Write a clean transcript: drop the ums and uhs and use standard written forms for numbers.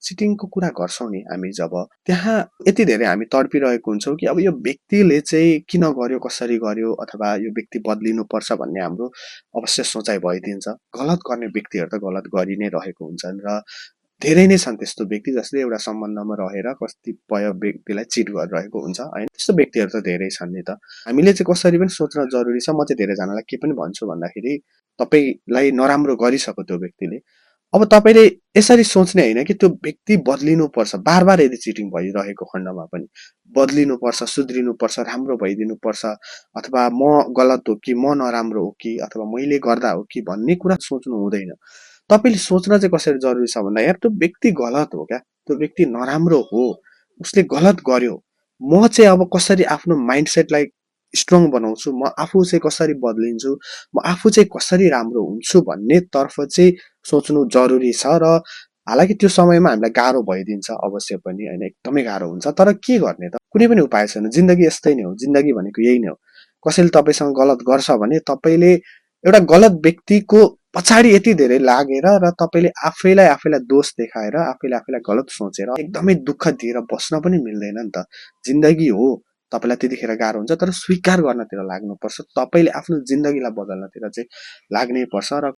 चिटिङको कुरा गर्छौँ नि हामी जब, त्यहाँ यति धेरै हामी तडपिरहेको हुन्छौँ कि अब यो व्यक्तिले चाहिँ किन गर्यो, कसरी गर्यो, अथवा यो व्यक्ति बदलिनुपर्छ भन्ने हाम्रो अवश्य सोचाइ भइदिन्छ। गलत गर्ने व्यक्तिहरू त गलत गरि नै रहेको हुन्छन् र धेरै नै छन् त्यस्तो व्यक्ति जसले एउटा सम्बन्धमा रहेर कतिपय व्यक्तिलाई चिट गरिरहेको हुन्छ हैन। त्यस्तो व्यक्तिहरू त धेरै छन् नि त। हामीले चाहिँ कसरी पनि सोच्न जरुरी छ। म चाहिँ धेरैजनालाई के पनि भन्छु भन्दाखेरि, तपाईलाई नराम्रो गरिसक्यो त्यो व्यक्तिले, अब तपाईले यसरी सोच्ने हैन कि त्यो व्यक्ति बदलिनुपर्छ। बारबार यदि चिटिङ भइरहेको खण्डमा पनि बदलिनुपर्छ, सुध्रिनुपर्छ, राम्रो भइदिनुपर्छ, अथवा म गलत हो कि म नराम्रो हो कि, अथवा मैले गर्दा हो कि भन्ने कुरा सोच्नु हुँदैन। तपाईले सोच्न चाहिँ कसरी जरुरी छ भन्दा, यार त्यो व्यक्ति गलत हो क्या, त्यो व्यक्ति नराम्रो हो, उसले गलत गर्यो, म चाहिँ अब कसरी आफ्नो माइन्डसेटलाई स्ट्रङ बनाउँछु, म आफू चाहिँ कसरी बदलिन्छु, म आफू चाहिँ कसरी राम्रो हुन्छु भन्ने तर्फ चाहिँ सोच्नु जरुरी छ। र हालाकि त्यो समयमा हामीलाई गाह्रो भइदिन्छ अवश्य पनि हैन, एकदमै गाह्रो हुन्छ। तर के गर्ने त, कुनै पनि उपाय छैन। जिन्दगी यस्तै नै हो, जिन्दगी भनेको यही नै हो। कसैले तपाईसँग गलत गर्छ भने तपाईले एउटा गलत व्यक्तिको पछाडि यति धेरै लागेर र तपाईले आफैलाई दोष देखाएर, आफैलाई गलत सोचेर एकदमै दुःख दिएर बस्न पनि मिल्दैन नि त। जिन्दगी हो, तपाईलाई त्यतिखेर गाह्रो हुन्छ, तर स्वीकार गर्नतिर लाग्नुपर्छ। तपाईले आफ्नो जिन्दगीलाई बदल्नतिर चाहिँ लाग्नै पर्छ। र